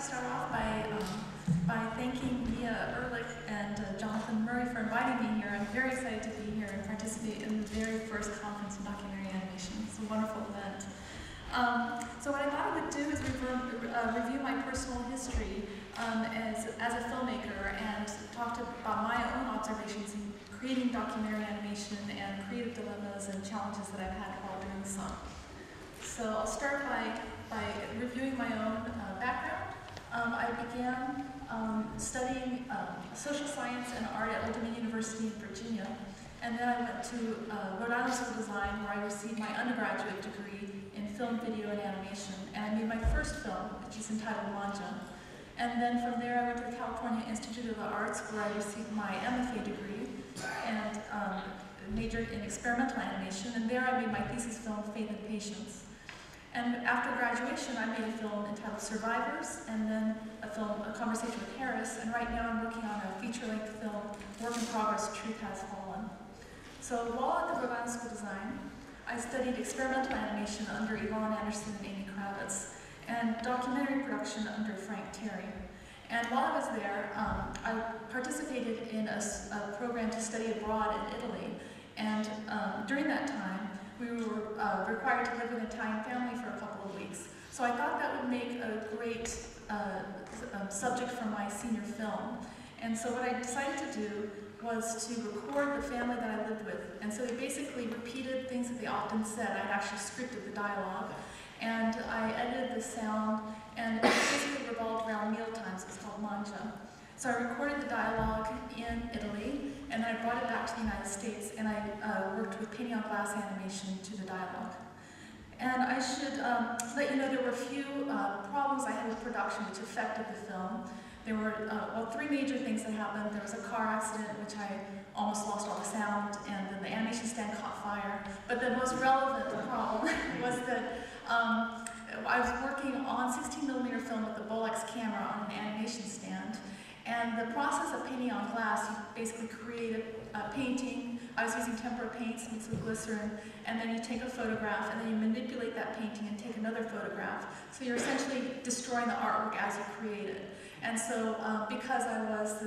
start off by thanking Mia Ehrlich and Jonathan Murray for inviting me here. I'm very excited to be here and participate in the very first conference in documentary animation. It's a wonderful event. So what I thought I would do is review my personal history as a filmmaker and talk about my own observations in creating documentary animation and creative dilemmas and challenges that I've had while doing so. So I'll start by reviewing my own background. I began studying social science and art at Old Dominion University in Virginia, and then I went to Rhode Island School of Design, where I received my undergraduate degree in film, video, and animation, and I made my first film, which is entitled Manja. And then from there, I went to the California Institute of the Arts, where I received my MFA degree and majored in experimental animation, and there I made my thesis film, Faith and Patience. And after graduation, I made a film entitled Survivors, and then a film, A Conversation with Harris, and right now I'm working on a feature-length film, Work in Progress, Truth Has Fallen. So while at the Rhode Island School of Design, I studied experimental animation under Yvonne Anderson and Amy Kravitz, and documentary production under Frank Terry. And while I was there, I participated in a program to study abroad in Italy, and during that time, we were required to live with an Italian family for a couple of weeks. So I thought that would make a great subject for my senior film. And so what I decided to do was to record the family that I lived with. And so they basically repeated things that they often said. I'd actually scripted the dialogue, and I edited the sound, and it basically revolved around meal times. It's called Manja. So I recorded the dialogue in Italy, and then I brought it back to the United States, and I worked with painting on glass animation to the dialogue. And I should let you know there were a few problems I had with production which affected the film. There were, well, three major things that happened. There was a car accident in which I almost lost all the sound, and then the animation stand caught fire. But the most relevant problem was that I was working on 16mm film with the Bolex camera on an animation stand. And the process of painting on glass, you basically create a painting. I was using tempera paints mixed with glycerin, and then you take a photograph, and then you manipulate that painting and take another photograph. So you're essentially destroying the artwork as you create it. And so because I was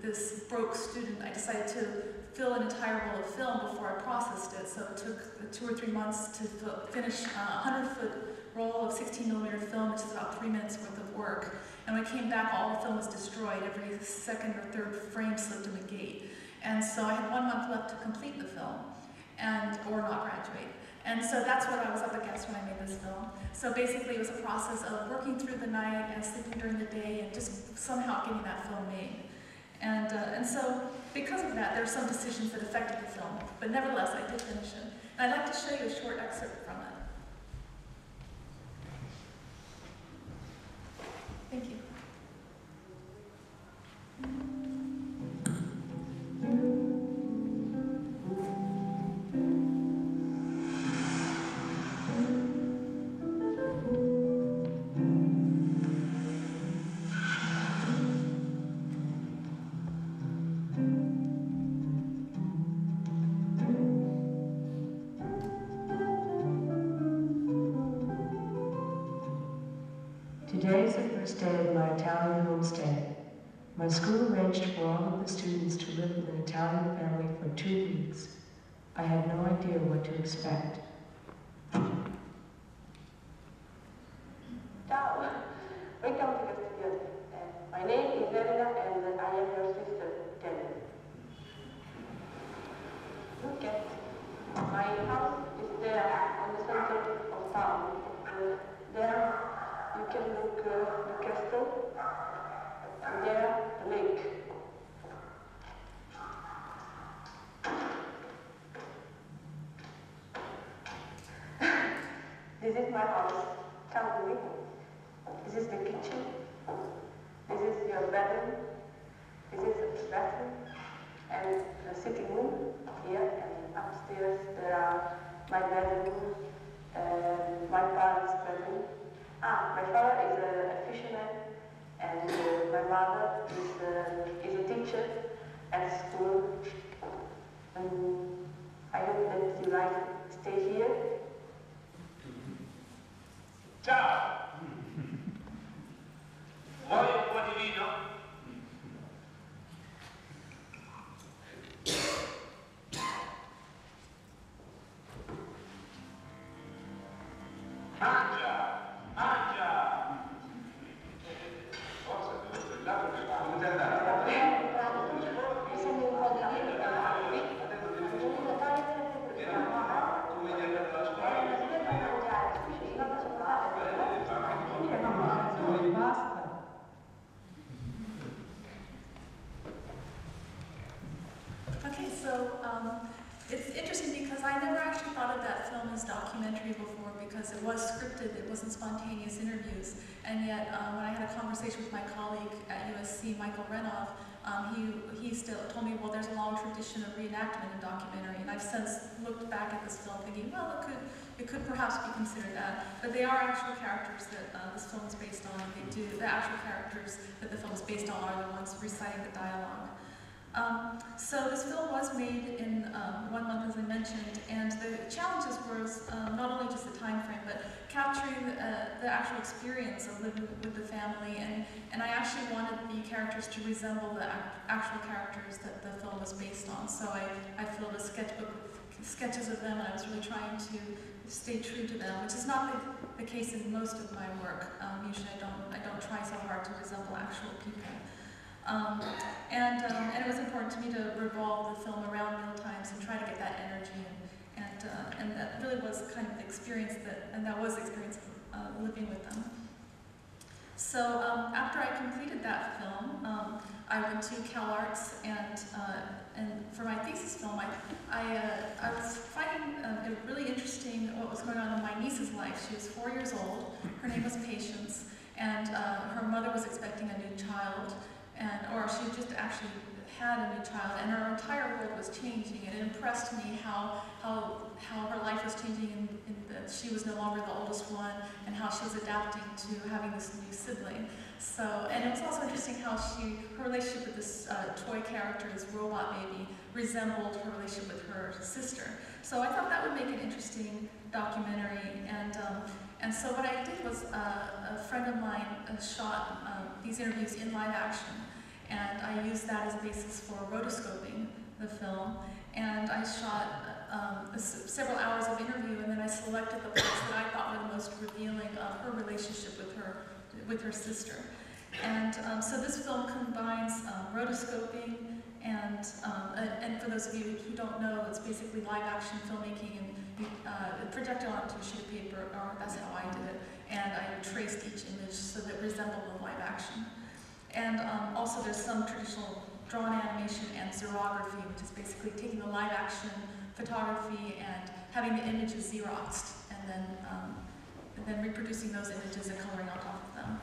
this broke student, I decided to fill an entire roll of film before I processed it. So it took 2 or 3 months to finish a 100-foot roll of 16mm film, which is about 3 minutes worth of work. And when I came back, all the film was destroyed. Every second or third frame slipped in the gate. And so I had 1 month left to complete the film, or not graduate. And so that's what I was up against when I made this film. So basically it was a process of working through the night and sleeping during the day and just somehow getting that film made. And so because of that, there were some decisions that affected the film, but nevertheless I did finish it. And I'd like to show you a short excerpt from it. Thank you. Today is the first day of my Italian homestay. My school arranged for all of the students to live with an Italian family for 2 weeks. I had no idea what to expect. Ciao, welcome to the studio. My name is Elena and I am your sister, Jenny. Look at my house is there on the center of town. There you can look the castle, and there the lake. This is my house. Come with me. This is the kitchen. This is your bedroom. This is the bathroom and the sitting room here, and upstairs there are my bedroom and my parents' bedroom. My father is a fisherman, and my mother is a teacher at school. I hope that you like stay here. Ciao! was scripted, it wasn't spontaneous interviews. And yet, when I had a conversation with my colleague at USC, Michael Renov, he still told me, well, there's a long tradition of reenactment in documentary, and I've since looked back at this film thinking, well, it could perhaps be considered that. But they are actual characters that this film is based on. The actual characters that the film is based on are the ones reciting the dialogue. So this film was made in 1 month, as I mentioned, and the challenges was not only just the time frame, but capturing the actual experience of living with the family, and I actually wanted the characters to resemble the actual characters that the film was based on. So I filled a sketchbook with sketches of them, and I was really trying to stay true to them, which is not the case in most of my work. Usually I don't try so hard to resemble actual people. And it was important to me to revolve the film around meal times and try to get that energy, and that really was kind of the experience that was the experience of living with them. So after I completed that film, I went to CalArts, and for my thesis film, I was finding it really interesting what was going on in my niece's life. She was 4 years old. Her name was Patience, and her mother was expecting a new child. Or she just actually had a new child, and her entire world was changing. And it impressed me how her life was changing, in that she was no longer the oldest one, and how she was adapting to having this new sibling. So, and it was also interesting how her relationship with this toy character, this robot baby, resembled her relationship with her sister. So I thought that would make an interesting documentary. And so what I did was a friend of mine shot these interviews in live action, and I used that as a basis for rotoscoping the film. And I shot several hours of interview, and then I selected the parts that I thought were the most revealing of her relationship with her sister. And so this film combines rotoscoping and for those of you who don't know, it's basically live action filmmaking, and projected onto a sheet of paper, or that's how I did it, and I traced each image so that it resembled the live action. And also there's some traditional drawn animation and xerography, which is basically taking the live action photography and having the images xeroxed, and then reproducing those images and coloring on top of them.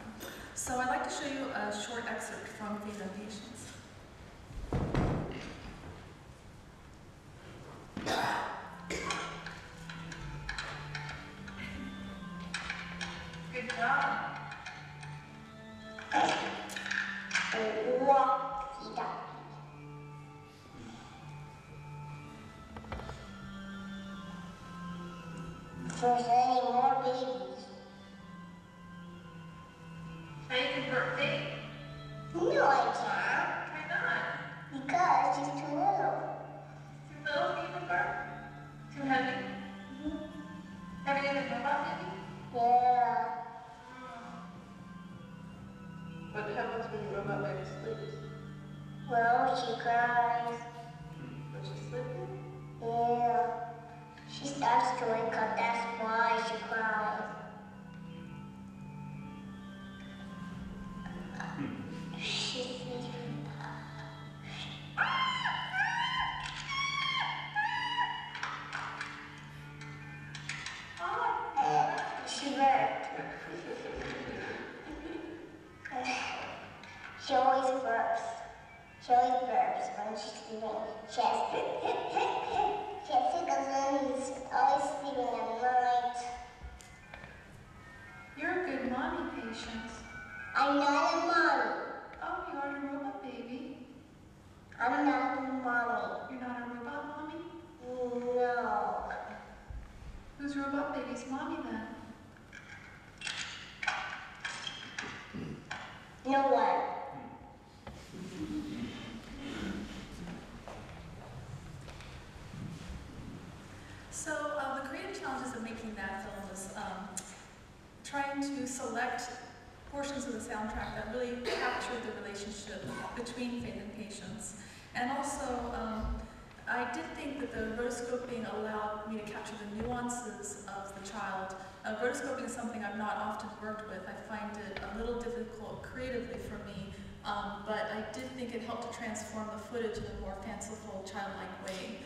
So I'd like to show you a short excerpt from Faith and Patience. Good job. There's any more babies. Faith's birthday? No, I can't. Why not? Because she's too little. Too little to give birth? Too heavy? Heavier than robot baby? Yeah. What happens when your robot baby sleeps? Well, she cries. When she's sleeping? Yeah. She starts to wake up, that's why she cries. She sleeps. She burped. She always burps. She always burps when she's sleeping. She has sickles and always sleeping at night. You're a good mommy, Patience. I'm not a mommy. Oh, you are a robot baby. I'm not a mommy. You're not a robot mommy? No. Who's robot baby's mommy then? No one. So the creative challenges of making that film was trying to select portions of the soundtrack that really captured the relationship between Faith and Patience. And also, I did think that the rotoscoping allowed me to capture the nuances of the child. Rotoscoping is something I've not often worked with. I find it a little difficult creatively for me, but I did think it helped to transform the footage in a more fanciful, childlike way.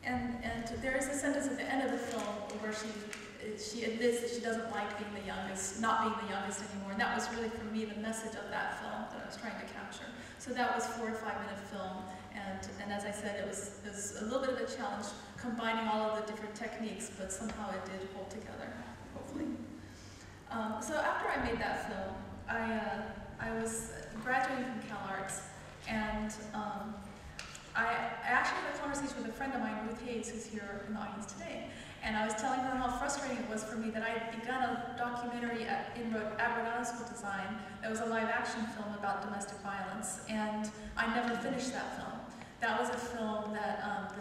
And there is a sentence at the end of the film where she admits that she doesn't like being the youngest, not being the youngest anymore. And that was really, for me, the message of that film that I was trying to capture. So that was 4 to 5 minute film. And as I said, it was a little bit of a challenge combining all of the different techniques, but somehow it did hold together, hopefully. So after I made that film, I was graduating from CalArts, and I actually had a conversation with a friend of mine, Ruth Hayes, who's here in the audience today. And I was telling her how frustrating it was for me that I had begun a documentary at Rhode Island School of Design that was a live action film about domestic violence, and I never finished that film. That was a film that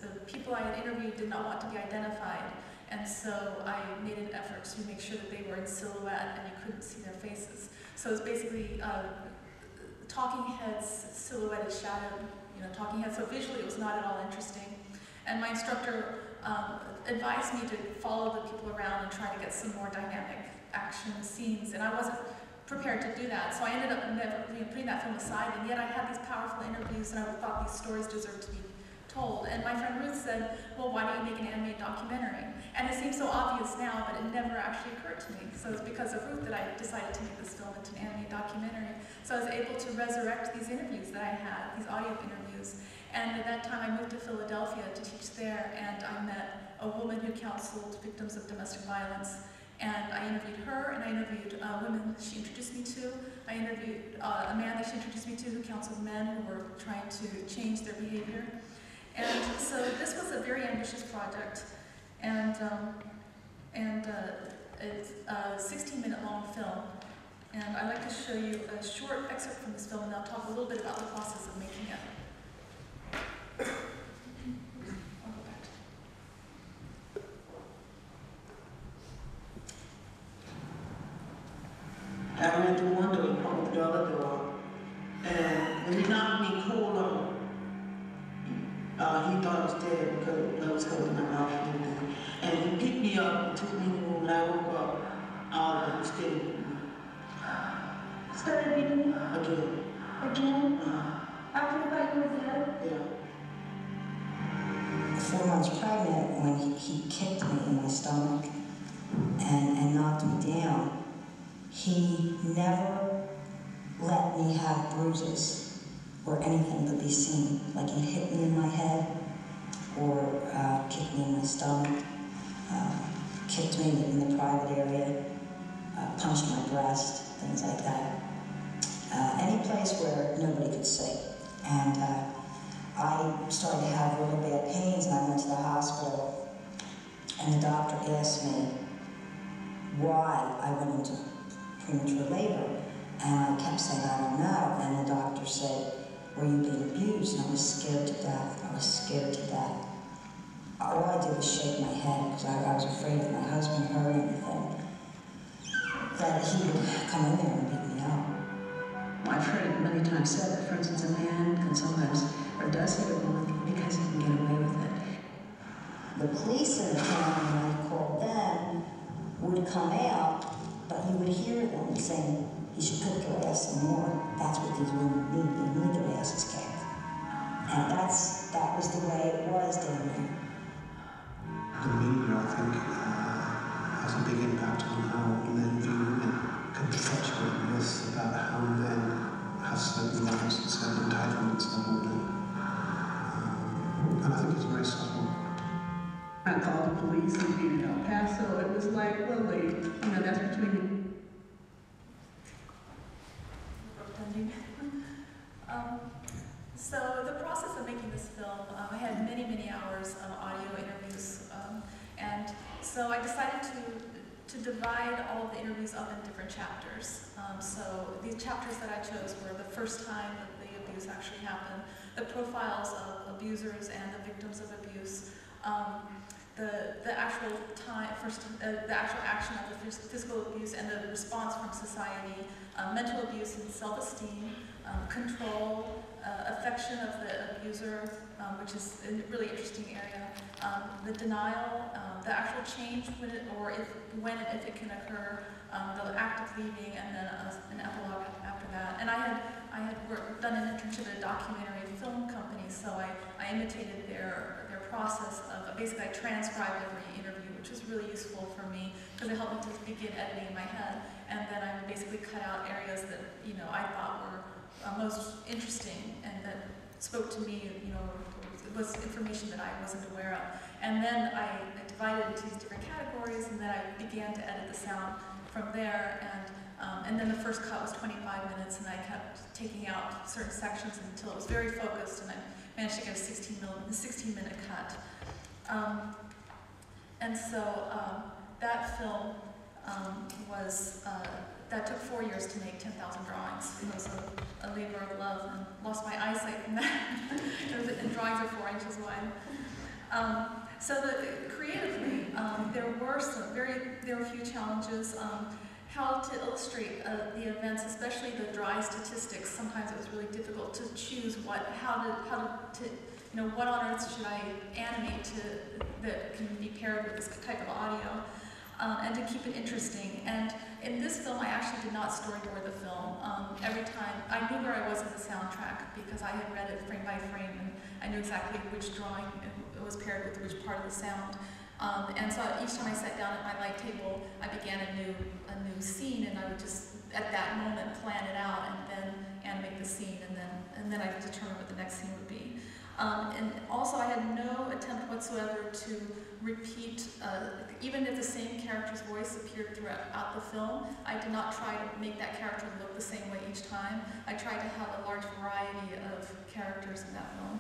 the people I had interviewed did not want to be identified, and so I made an effort to make sure that they were in silhouette and you couldn't see their faces. So it's basically talking heads silhouetted shadowed, talking heads. So visually it was not at all interesting. And my instructor advised me to follow the people around and try to get some more dynamic action scenes, and I wasn't prepared to do that. So I ended up never putting that film aside, and yet I had these powerful interviews, and I thought these stories deserved to be told. And my friend Ruth said, well, why don't you make an animated documentary? And it seems so obvious now, but it never actually occurred to me. So it's because of Ruth that I decided to make this film into an animated documentary. So I was able to resurrect these interviews that I had, these audio interviews. And at that time I moved to Philadelphia to teach there, and I met a woman who counseled victims of domestic violence. And I interviewed her, and I interviewed women she introduced me to. I interviewed a man that she introduced me to who counseled men who were trying to change their behavior. And so this was a very ambitious project, and it's a 16-minute long film. And I'd like to show you a short excerpt from this film, and I'll talk a little bit about the process of making it. I ran through one door, opened the other door, and when he knocked me cold on, he thought I was dead because I was holding my mouth and everything. And he picked me up and took me in the room, and I woke up out of the steady. Started beating you? Again. Again? After you thought you were dead? Yeah. 4 months pregnant, when he kicked me in my stomach and knocked me down, he never let me have bruises or anything to be seen. Like he'd hit me in my head or kick me in my stomach, kicked me in the private area, punched my breast, things like that. Any place where nobody could see. And I started to have really bad pains, and I went to the hospital, and the doctor asked me why I went into premature labor, and I kept saying, I don't know, and the doctor said, were you being abused? And I was scared to death. I was scared to death. All I did was shake my head, because I was afraid that my husband heard anything, that he would come in there and beat me up. I've heard it many times said that, for instance, a man can sometimes, or does hit a woman because he can get away with it. The police in the town, when I called them, would come out, but you would hear them saying, you should cook your ass some more. That's what these women need. They need their asses kicked. And that was the way it was down there. The media, I think, has a big impact on how men view women, can perpetuate myths about how men have certain rights and certain entitlements to women. And I think it's very subtle. I called the police in El Paso. It was like, well, wait, that's between you. So the process of making this film, I had many, many hours of audio interviews, and so I decided to divide all of the interviews up in different chapters. So these chapters that I chose were the first time that the abuse actually happened, the profiles of abusers and the victims of abuse, the actual time, the actual action of the physical abuse and the response from society, mental abuse and self-esteem, control, affection of the abuser, which is a really interesting area, the denial, the actual change when and if it can occur, the act of leaving, and then an epilogue after that. And I had done an internship at a documentary film company, so I imitated their process of, basically I transcribed every interview, which was really useful for me because it helped me to begin editing in my head. And then I would basically cut out areas that, I thought were most interesting and that spoke to me, it was information that I wasn't aware of. And then I divided into these different categories, and then I began to edit the sound from there. And then the first cut was 25 minutes, and I kept taking out certain sections until it was very focused, and I managed to get a 16-minute cut. And so that film that took 4 years to make, 10,000 drawings. It was a labor of love, and lost my eyesight from that. And drawings are 4 inches wide. So creatively, there were a few challenges. How to illustrate the events, especially the dry statistics. Sometimes it was really difficult to choose what on earth should I animate that can be paired with this type of audio, and to keep it interesting. And in this film, I actually did not storyboard the film. Every time, I knew where I was in the soundtrack because I had read it frame by frame, and I knew exactly which drawing it was paired with which part of the sound. And so each time I sat down at my light table, I began a new scene, and I would just, at that moment, plan it out and then animate the scene, and then I would determine what the next scene would be. And also, I had no attempt whatsoever to repeat, even if the same character's voice appeared throughout the film, I did not try to make that character look the same way each time. I tried to have a large variety of characters in that film.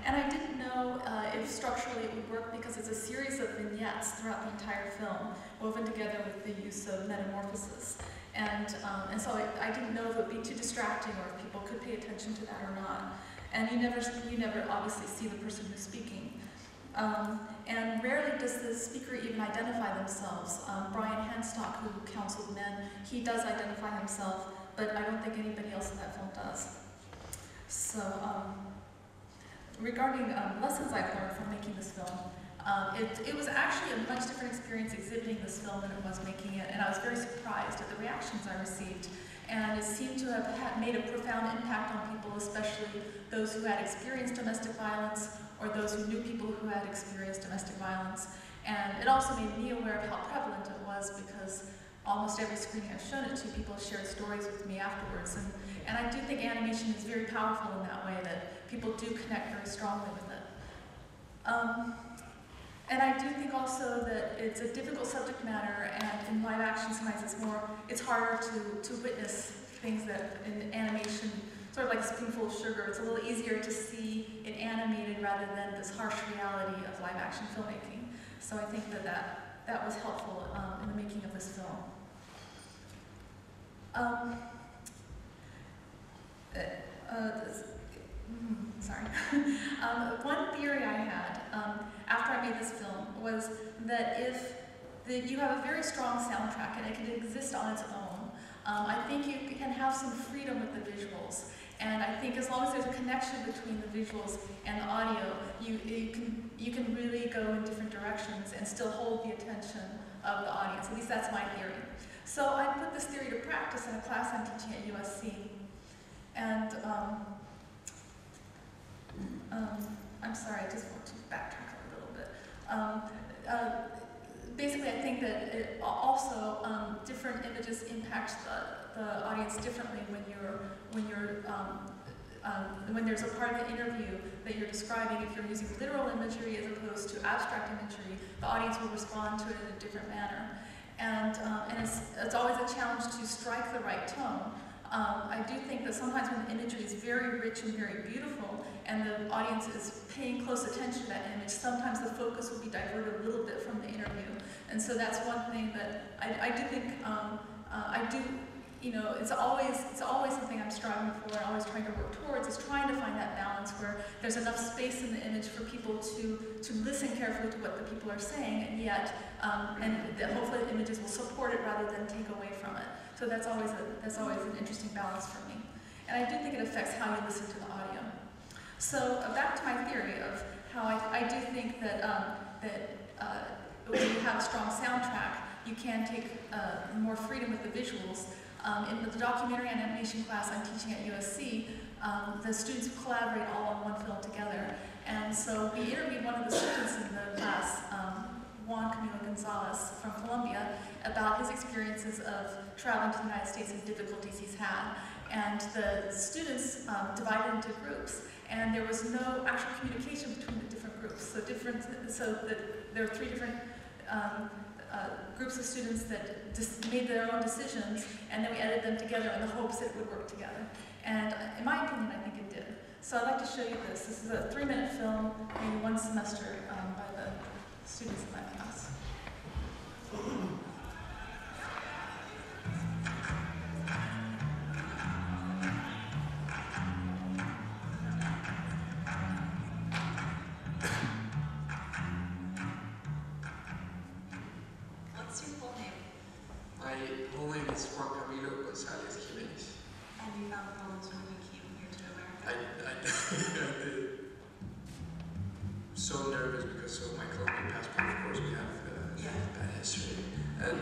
And I didn't know if structurally it would work because it's a series of vignettes throughout the entire film, woven together with the use of metamorphosis. And so I didn't know if it would be too distracting or if people could pay attention to that or not. And you never obviously see the person who's speaking. And rarely does the speaker even identify themselves. Brian Henstock, who counseled men, he does identify himself, but I don't think anybody else in that film does. So, regarding lessons I've learned from making this film, it was actually a much different experience exhibiting this film than it was making it, and I was very surprised at the reactions I received. And it seemed to have made a profound impact on people, especially those who had experienced domestic violence or those who knew people who had experienced domestic violence. And it also made me aware of how prevalent it was because almost every screening I've shown it to, people shared stories with me afterwards. And I do think animation is very powerful in that way, that people do connect very strongly with it. And I do think also that it's a difficult subject matter, and in live action sometimes it's harder to witness things that in animation, sort of like a spoonful of sugar, it's a little easier to see it animated rather than this harsh reality of live action filmmaking. So I think that was helpful in the making of this film. Sorry. One theory I had after I made this film was that if you have a very strong soundtrack and it can exist on its own, I think you can have some freedom with the visuals. And I think as long as there's a connection between the visuals and the audio, you can really go in different directions and still hold the attention of the audience. At least that's my theory. So I put this theory to practice in a class I'm teaching at USC. And I'm sorry, I just want to backtrack a little bit. Basically, I think that it also different images impact the audience differently when there's a part of the interview that you're describing. If you're using literal imagery as opposed to abstract imagery, the audience will respond to it in a different manner. And it's always a challenge to strike the right tone. I do think that sometimes when the imagery is very rich and very beautiful, and the audience is paying close attention to that image, sometimes the focus will be diverted a little bit from the interview. And so that's one thing that I do think, it's always something I'm striving for and always trying to work towards, is trying to find that balance where there's enough space in the image for people to listen carefully to what the people are saying, and yet, and that hopefully the images will support it rather than take away from it. So that's always an interesting balance for me. And I do think it affects how you listen to the audio. So back to my theory of how I do think that when you have a strong soundtrack, you can take more freedom with the visuals. In the documentary and animation class I'm teaching at USC, the students collaborate all on one film together. And so we interviewed one of the students in the class, Juan Camilo Gonzalez from Colombia, about his experiences of traveling to the United States and difficulties he's had. And the students divided into groups, and there was no actual communication between the different groups. So there are 3 different groups of students that just made their own decisions, and then we edited them together in the hopes that it would work together. And in my opinion, I think it did. So I'd like to show you this. This is a 3-minute film, maybe 1 semester, by the students in my class. What's your full name? My whole name is Juan Camilo Gonzalez Jimenez. And you found problems when you came here to America? I did. So nervous because of my Colombian passport. Of course, we have bad history. And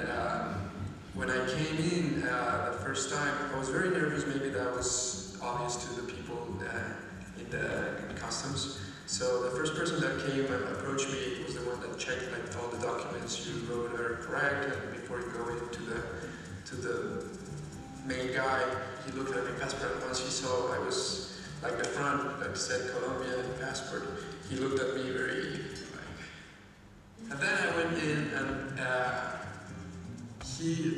when I came in the first time, I was very nervous. Maybe that was obvious to the people in customs. So the first person that came and approached me was the one that checked like all the documents you wrote are correct, and before you go into the main guy, he looked at my passport, and once he saw I was like the front that said Colombian passport, he looked at me very like. And then I went in, and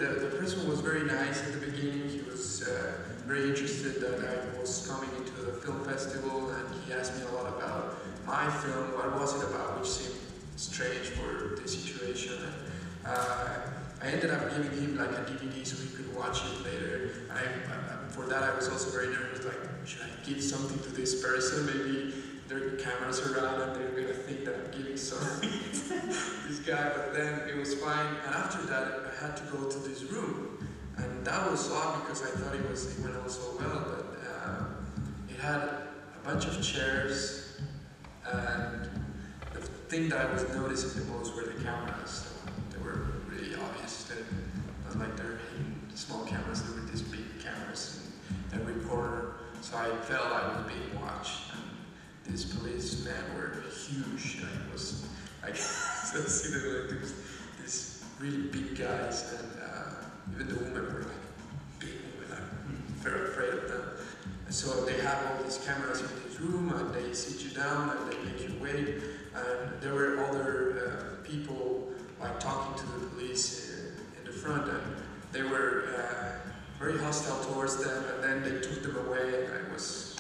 the person was very nice at the beginning. He was very interested that I was coming into the film festival, and he asked me a lot about my film, what was it about, which seemed strange for this situation. I ended up giving him like a DVD so he could watch it later. For that I was also very nervous, like, should I give something to this person? Maybe there are cameras around and they're gonna think that I'm giving something to this guy, but then it was fine. And after that I had to go to this room, and that was odd because I thought it went all so well, but it had a bunch of chairs, and the thing that I was noticing the most were the cameras. They were really obvious. Not like they're hidden small cameras, they were these big cameras in every corner. So I felt I was being watched. And these policemen were huge. I was like, so see them like these really big guys, and even the women were like big women. I'm very afraid of them. And so they have all these cameras in this room, and they sit you down and they make you wait. And there were other people like talking to the police in the front, and they were very hostile towards them, and then they took them away, and I was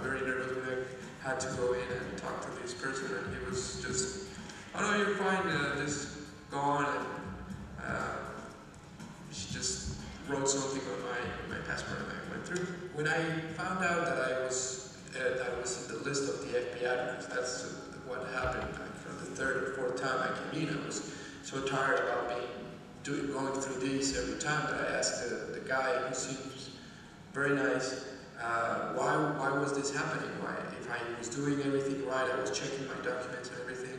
very nervous when I had to go in and talk to this person, and he was just, oh no, you're fine, just go on, and she just wrote something on my passport, and I went through. When I found out that I was in the list of the FBI, because that's what happened, like, from the 3rd or 4th time I came in, I was so tired about going through this every time that I asked the guy, who seems very nice, why was this happening? Why, if I was doing everything right, I was checking my documents and everything.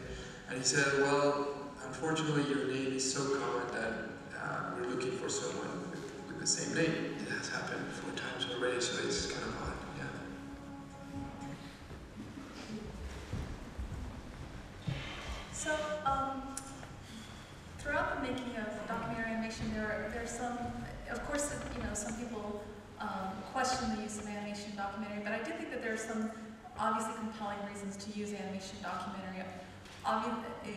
And he said, well, unfortunately your name is so common that we're looking for someone with the same name. It has happened 4 times already, so it's kind of odd, yeah. So, throughout the making of documentary animation, there are some, of course, some people question the use of animation documentary, but I do think that there are some obviously compelling reasons to use animation documentary.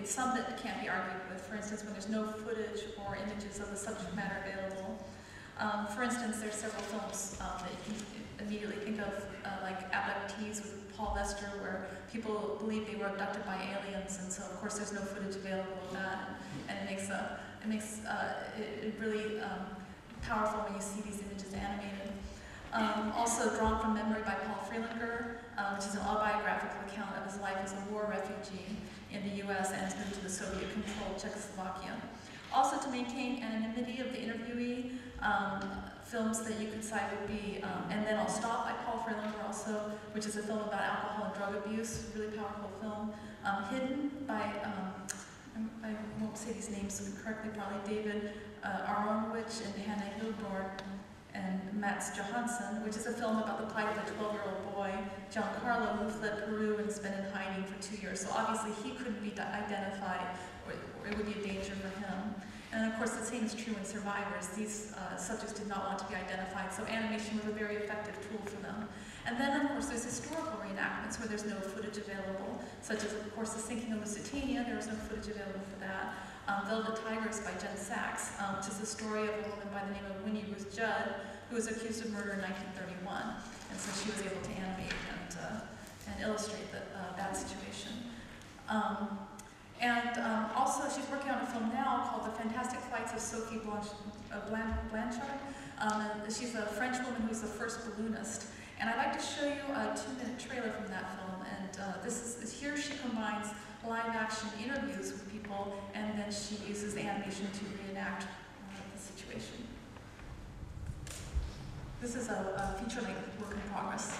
Some that can't be argued with. For instance, when there's no footage or images of the subject matter available. For instance, there's several films that you can immediately think of, like Abductees with Paul Lester, where people believe they were abducted by aliens, and so of course there's no footage available of that, and it makes it really powerful when you see these images animated. Also, Drawn from Memory by Paul Freilinger, which is an autobiographical account of his life as a war refugee in the U.S. and his move to the Soviet-controlled Czechoslovakia. Also, to maintain anonymity of the interviewee, films that you could cite would be And Then I'll Stop by Paul Freilinger also, which is a film about alcohol and drug abuse, really powerful film. Hidden by, I won't say these names correctly, probably David Aronowitz and Hannah Hildborn. and Mats Johansson, which is a film about the plight of a 12-year-old boy, Giancarlo, who fled Peru and spent in hiding for 2 years. So obviously he couldn't be identified, or it would be a danger for him. And of course the same is true in Survivors. These subjects did not want to be identified, so animation was a very effective tool for them. And then of course there's historical reenactments where there's no footage available, such as of course the sinking of Lusitania. There was no footage available for that. Velvet Tigers by Jen Sachs, which is the story of a woman by the name of Winnie Ruth Judd, who was accused of murder in 1931. And so she was able to animate and illustrate that situation. Also, she's working on a film now called The Fantastic Flights of Sophie Blanchard. She's a French woman who's the first balloonist. And I'd like to show you a 2-minute trailer from that film. And here she combines live action interviews with people, and then she uses animation to reenact the situation. This is a feature-length work in progress.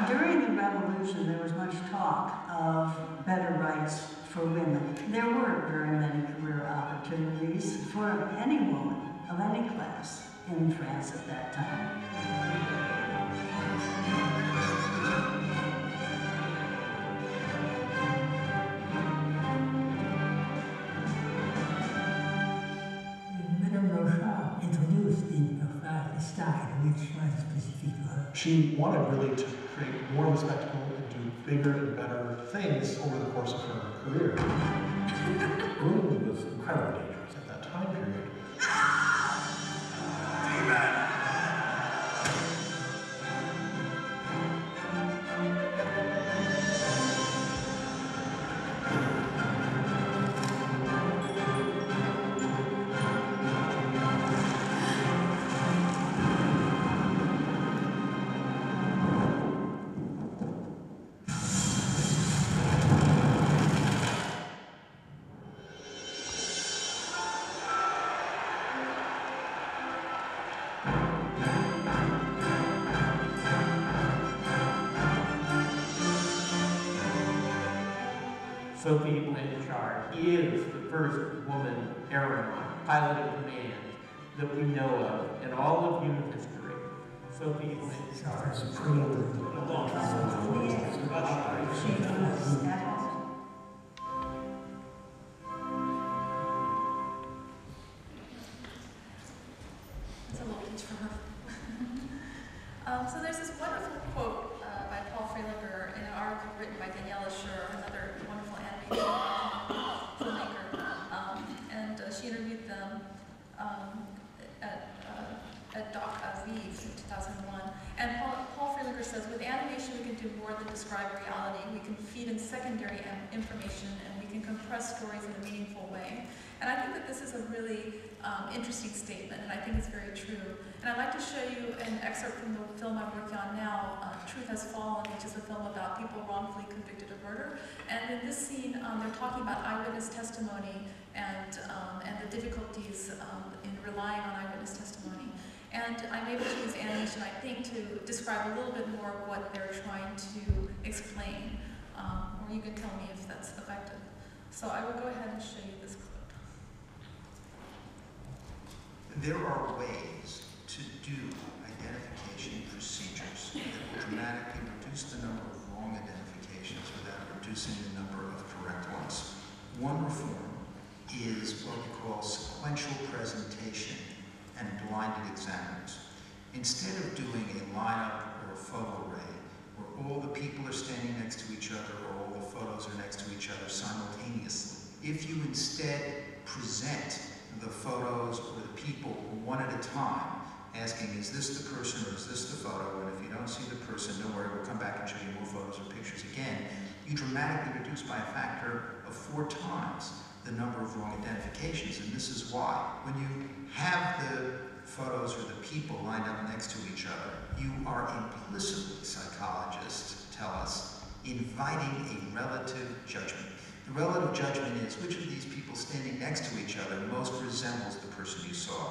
During the Revolution, there was much talk of better rights for women. There weren't very many career opportunities for any woman of any class in France at that time. Madame Rochard introduced in her father's style, which was specific to her. She wanted really to create more of a spectacle and do bigger and better things over the course of her career. Grooming was incredibly dangerous at that time period. Sophie Blanchard is the first woman aeronaut, pilot in command, that we know of in all of human history. Sophie Blanchard. It's a little pitch for her. So there's this wonderful quote by Paul Freilicher in an article written by Daniela Schur, another wonderful animation filmmaker, and she interviewed them at Doc Aviv in 2001. And Paul Freilicher says, with animation we can do more than describe reality. We can feed in secondary information, and we can compress stories in a meaningful way. And I think that this is a really interesting statement, and I think it's very true. And I'd like to show you an excerpt from the film I'm working on now, Truth Has Fallen, which is a film about people wrongfully convicted of murder. And in this scene, they're talking about eyewitness testimony and the difficulties in relying on eyewitness testimony. And I'm able to use animation, I think, to describe a little bit more of what they're trying to explain, or you can tell me if that's effective. So I will go ahead and show you this clip. There are ways to do identification procedures that will dramatically reduce the number of wrong identifications without reducing the number of correct ones. One reform is what we call sequential presentation and blinded examiners. Instead of doing a lineup or a photo array where all the people are standing next to each other or all the photos are next to each other simultaneously, if you instead present the photos or the people one at a time, asking, is this the person or is this the photo? And if you don't see the person, don't worry, we'll come back and show you more photos or pictures again. You dramatically reduce by a factor of 4 times the number of wrong identifications. And this is why. When you have the photos or the people lined up next to each other, you are implicitly, psychologists tell us, inviting a relative judgment. The relative judgment is which of these people standing next to each other most resembles the person you saw.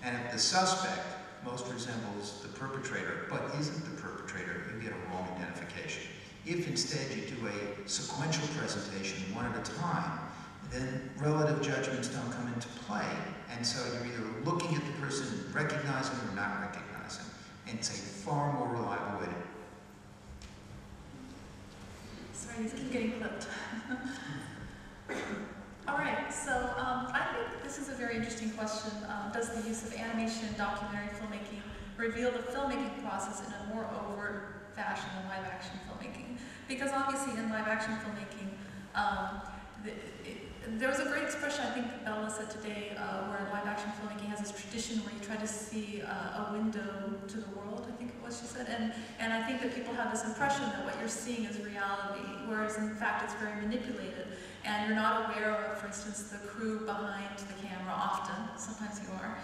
And if the suspect most resembles the perpetrator, but isn't the perpetrator, you get a wrong identification. If instead you do a sequential presentation, one at a time, then relative judgments don't come into play. And so you're either looking at the person, recognizing or not recognizing. And it's a far more reliable way to. Sorry, you keep getting clipped. All right, so I think this is a very interesting question. Does the use of animation in documentary filmmaking reveal the filmmaking process in a more overt fashion than live action filmmaking? Because obviously in live action filmmaking, there was a great expression I think that Bella said today where live action filmmaking has this tradition where you try to see a window to the world, I think it was she said, and I think that people have this impression that what you're seeing is reality, whereas in fact it's very manipulated, and you're not aware of, for instance, the crew behind the camera often, sometimes you are,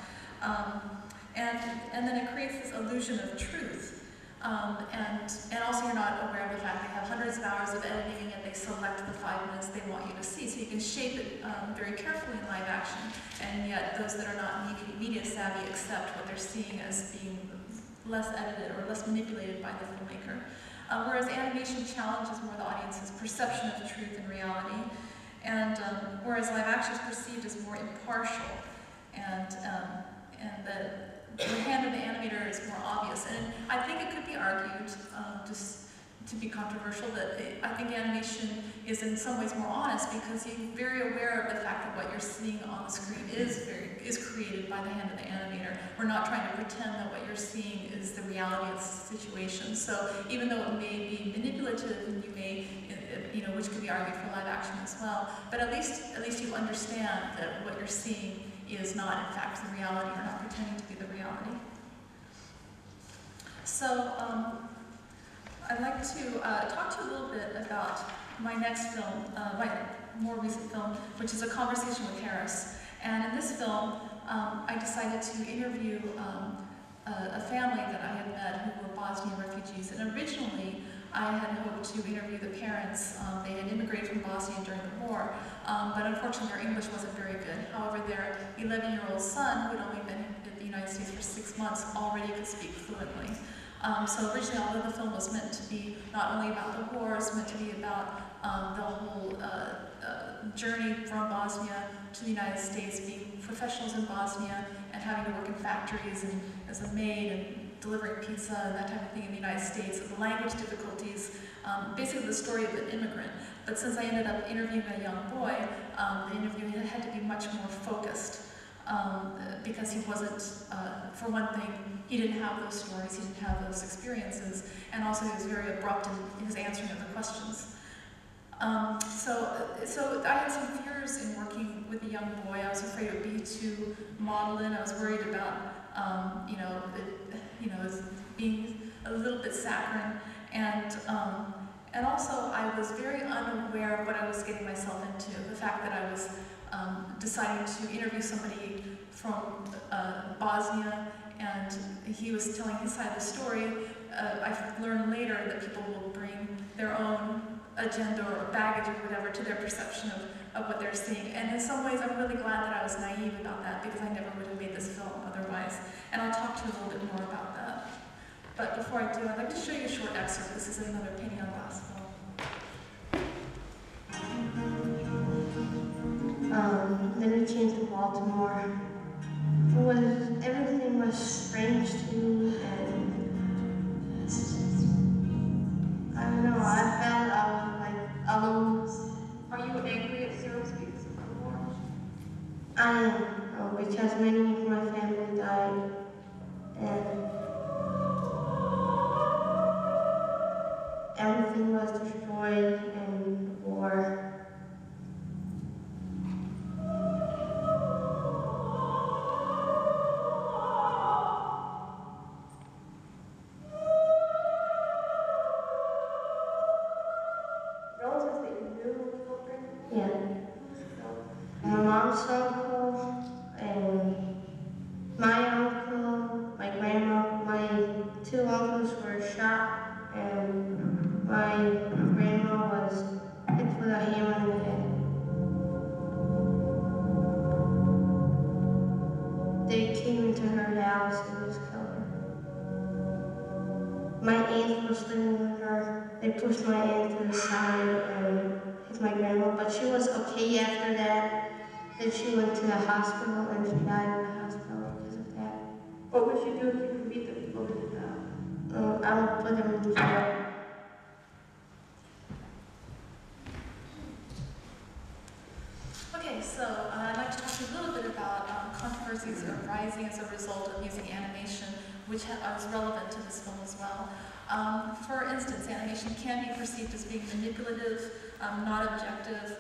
and then it creates this illusion of truth. And also you're not aware of the fact they have hundreds of hours of editing and they select the 5 minutes they want you to see. So you can shape it very carefully in live action, and yet those that are not media savvy accept what they're seeing as being less edited or less manipulated by the filmmaker. Whereas animation challenges more the audience's perception of truth and reality, and whereas live action is perceived as more impartial, and the hand of the animator is more obvious. And I think it could be argued, just to be controversial, that I think animation is in some ways more honest because you're very aware of the fact that what you're seeing on the screen is created by the hand of the animator. We're not trying to pretend that what you're seeing is the reality of the situation. So even though it may be manipulative and you may, which could be argued for live action as well, but at least you understand that what you're seeing is not in fact the reality, or not pretending to be the reality. So I'd like to talk to you a little bit about my next film, my more recent film, which is A Conversation with Harris. And in this film, I decided to interview a family that I had met who were Bosnian refugees. And originally, I had hoped to interview the parents. They had immigrated from Bosnia during the war, but unfortunately their English wasn't very good. However, their 11-year-old son, who had only been in the United States for 6 months, already could speak fluently. So originally, although the film was meant to be not only about the war, it's meant to be about the whole journey from Bosnia to the United States, being professionals in Bosnia and having to work in factories and as a maid and delivering pizza and that type of thing in the United States, the language difficulties, basically the story of an immigrant. But since I ended up interviewing a young boy, the interview had to be much more focused because he wasn't, for one thing, he didn't have those stories, he didn't have those experiences, and also he was very abrupt in his answering of the questions. So I had some fears in working with a young boy. I was afraid it would be too maudlin. I was worried about, being a little bit saccharine, and also I was very unaware of what I was getting myself into. The fact that I was deciding to interview somebody from Bosnia, and he was telling his side of the story. I've learned later that people will bring their own agenda or baggage or whatever to their perception of what they're seeing. And in some ways, I'm really glad that I was naive about that, because I never would have made this film otherwise. And I'll talk to you a little bit more about that. But before I do, I'd like to show you a short excerpt. This is another painting on glass film. Then we came to Baltimore. Everything was strange to me, and I don't know, I felt I was like alone. Are you angry at Zeros because of the war? I am, because many of my family died, and everything was destroyed in the war. Yeah. My mom's uncle, and my uncle, my grandma, my two uncles were shot, and my grandma was hit with a hammer in the head. serious killer. My aunt was living with her. They pushed my aunt to the side and hit my grandma, but she was okay after that. Then she went to the hospital and she died in the hospital because of that. What would you do if you could meet the people that did that? I would put them in jail. Okay, so I'd like to talk to you a little bit about controversies arising as a result of using animation, which is relevant to this film as well. For instance, animation can be perceived as being manipulative, not objective,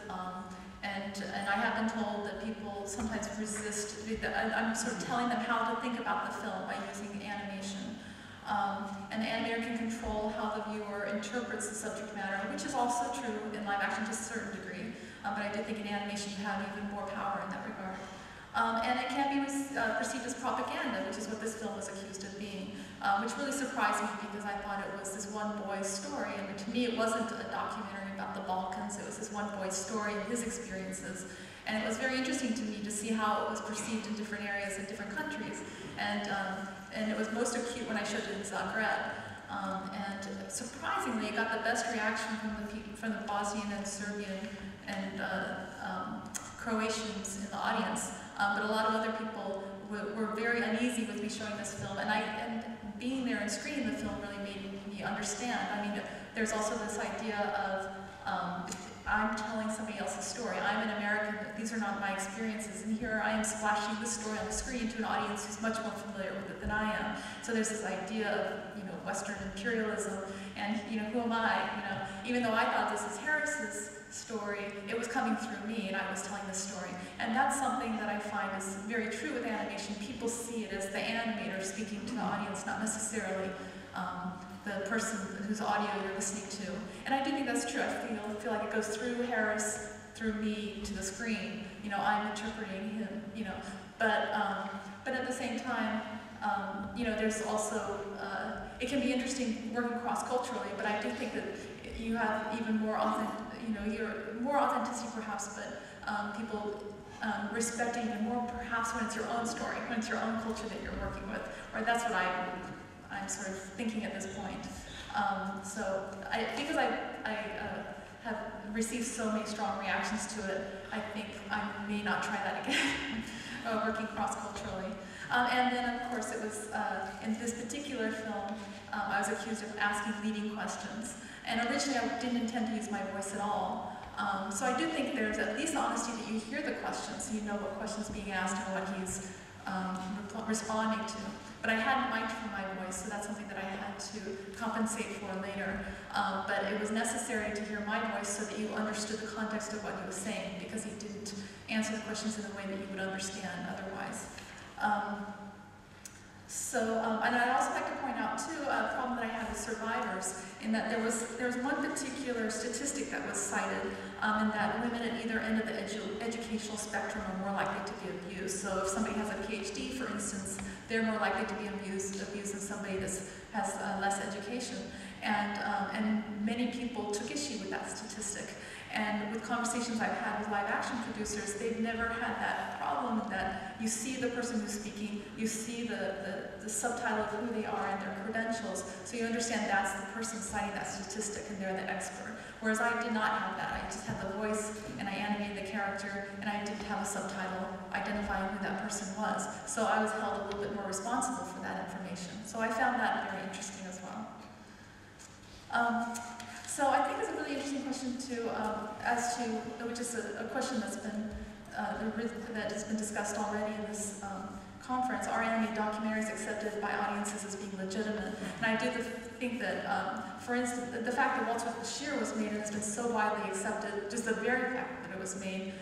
and I have been told that people sometimes resist. I'm sort of telling them how to think about the film by using animation. And the animator can control how the viewer interprets the subject matter, which is also true in live action to a certain degree. But I do think in animation you have even more power in that regard. And it can be perceived as propaganda, which is what this film was accused of being, which really surprised me because I thought it was this one boy's story. And to me, it wasn't a documentary about the Balkans. It was this one boy's story and his experiences. And it was very interesting to me to see how it was perceived in different areas in different countries. And it was most acute when I showed it in Zagreb. And surprisingly, it got the best reaction from the Bosnian and Serbian and Croatians in the audience. But a lot of other people were very uneasy with me showing this film. And being there and screening the film really made me understand. I mean, there's also this idea of I'm telling somebody else's story. I'm an American, these are not my experiences, and here I am splashing the story on the screen to an audience who's much more familiar with it than I am. So there's this idea of, Western imperialism, and, who am I? Even though I thought this is Harris's story, it was coming through me, and I was telling this story. And that's something that I find is very true with animation. People see it as the animator speaking to the audience, not necessarily the person whose audio you're listening to. And I do think that's true. I feel like it goes through Harris, through me, to the screen. I'm interpreting him, but at the same time, there's also, it can be interesting working cross-culturally, but I do think that you have even more you're more authenticity perhaps, but people respecting even more perhaps when it's your own story, when it's your own culture that you're working with, or that's what I'm sort of thinking at this point. Because I have received so many strong reactions to it, I think I may not try that again, working cross-culturally. And then, of course, it was, in this particular film, I was accused of asking leading questions. And originally, I didn't intend to use my voice at all. So I do think there's at least honesty that you hear the questions, so you know what question's being asked and what he's responding to. But I hadn't mic'd for my voice, so that's something that I had to compensate for later. But it was necessary to hear my voice so that you understood the context of what he was saying, because he didn't answer the questions in a way that you would understand otherwise. And I'd also like to point out, too, a problem that I had with survivors, in that there was one particular statistic that was cited, in that women at either end of the educational spectrum are more likely to be abused. So if somebody has a PhD, for instance, they're more likely to be abused than somebody that has less education. And many people took issue with that statistic. And with conversations I've had with live action producers, they've never had that problem that you see the person who's speaking, you see the subtitle of who they are and their credentials, so you understand that's the person citing that statistic and they're the expert. Whereas I did not have that. I just had the voice and I animated the character and I didn't have a subtitle identifying who that person was. So I was held a little bit more responsible for that information. So I found that very interesting as well. So I think it's a really interesting question too, which is a question that's been that has been discussed already in this conference. Are animated documentaries accepted by audiences as being legitimate? And I do think that, for instance, the fact that Waltz with Bashir was made and has been so widely accepted, just the very fact that it was made,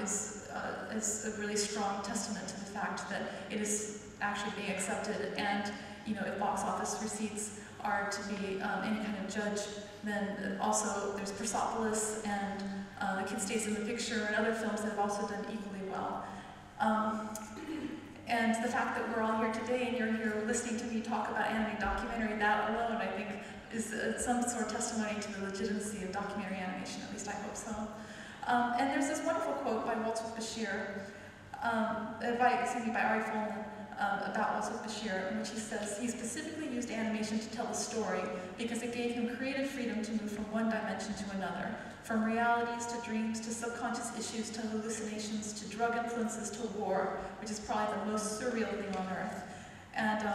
is a really strong testament to the fact that it is actually being accepted. And if box office receipts are to be any kind of judge, then also there's Persepolis and The Kid Stays in the Picture and other films that have also done equally well. And the fact that we're all here today and you're here listening to me talk about animated documentary, that alone I think is some sort of testimony to the legitimacy of documentary animation, at least I hope so. And there's this wonderful quote by Waltz with Bashir, by Ari Folman, about Yusuf Bashir, in which he says he specifically used animation to tell the story because it gave him creative freedom to move from one dimension to another, from realities to dreams to subconscious issues to hallucinations to drug influences to war, which is probably the most surreal thing on earth. And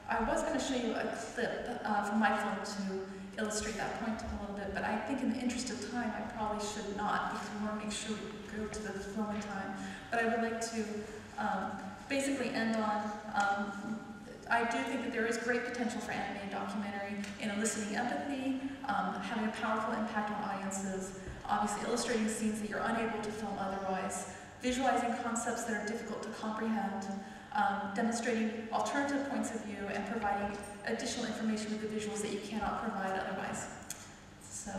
I was going to show you a clip from my film to illustrate that point a little bit, but I think in the interest of time I probably should not, because we want to make sure we go to the film in time. But I would like to basically end on, I do think that there is great potential for animated documentary in eliciting empathy, having a powerful impact on audiences, obviously illustrating scenes that you're unable to film otherwise, visualizing concepts that are difficult to comprehend, demonstrating alternative points of view, and providing additional information with the visuals that you cannot provide otherwise. So,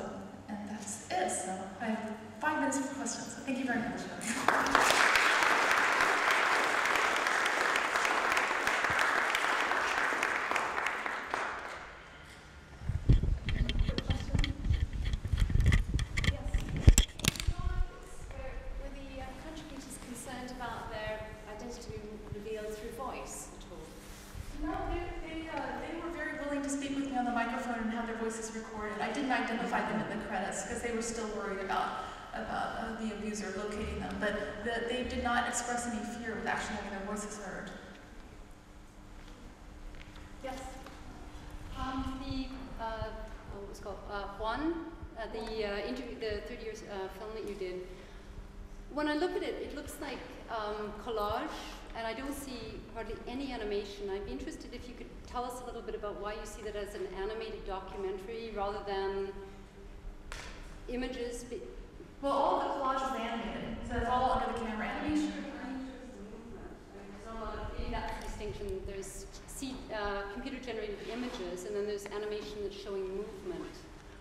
and that's it. So I have 5 minutes for questions. So thank you very much. Recorded. I didn't identify them in the credits because they were still worried about the abuser locating them, but they did not express any fear with actually having their voices heard. Yes? What was called Juan, the interview, the 30 years film that you did. When I look at it, it looks like collage, and I don't see hardly any animation. I'd be interested if you could tell us a little bit about why you see that as an animated documentary rather than images. Well, all of the collage is animated, so it's all under the camera animation. That's the distinction. There's computer-generated images, and then there's animation that's showing movement.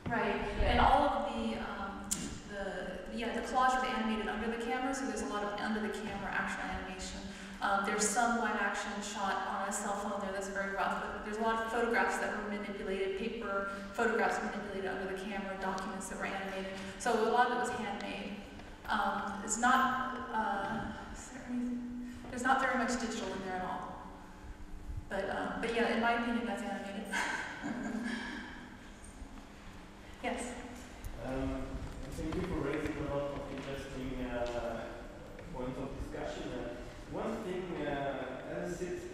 Right, and all of the collage was animated under the camera, so there's a lot of under-the-camera actual animation. There's some live action shot on a cell phone there that's very rough, but there's a lot of photographs that were manipulated, paper photographs manipulated under the camera, documents that were animated. So a lot of it was handmade. It's not, there's not very much digital in there at all. But yeah, in my opinion, that's animated. Yes? Thank you for raising a lot of interesting points of discussion. One thing, as it's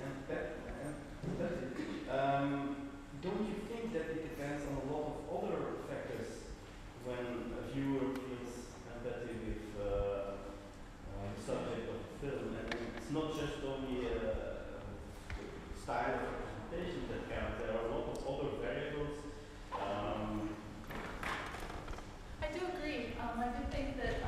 don't you think that it depends on a lot of other factors when a viewer feels empathy with the subject of the film? And it's not just only style of representation that counts, there are a lot of other variables. I do agree. I do think that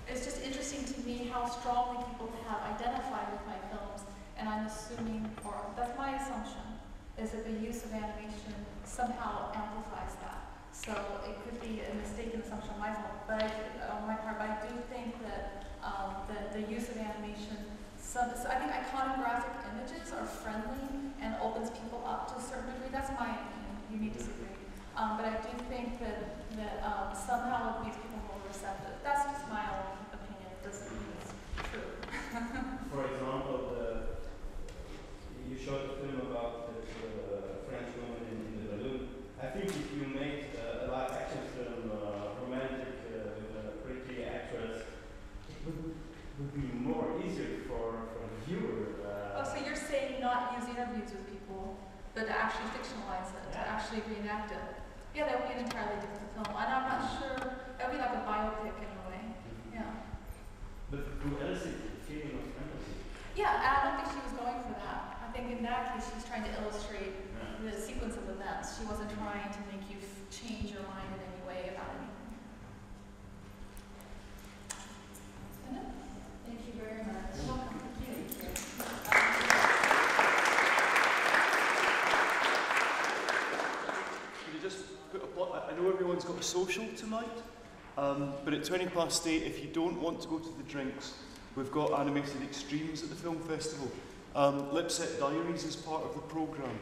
it's just interesting to me how strongly people have identified with my films, and I'm assuming, or that's my assumption, is that the use of animation somehow amplifies that. So it could be a mistaken assumption on my part, but I do think that the use of animation, I think iconographic images are friendly and opens people up to a certain degree. That's my opinion. You may disagree. But I do think that somehow it makes people more receptive. That's just my own opinion. It doesn't mean it's true. For example, you showed a film about the French woman in the balloon. I think if you made a live action film, romantic, with a pretty actress, it would be more easier for the viewer. Oh, so you're saying not use interviews with people, but to actually fictionalize it, to actually reenact it. Yeah, that would be an entirely different film. And I'm not sure, that would be like a biopic in a way. Yeah. But to elicit the feeling of empathy. Yeah, I don't think she was going for that. I think in that case, she was trying to illustrate the sequence of events. She wasn't trying to make you change your mind in any way about anything. Thank you very much. Welcome. Thank you. I know everyone's got a social tonight, but at 8:20, if you don't want to go to the drinks, we've got animated extremes at the film festival. Lipset Diaries is part of the programme.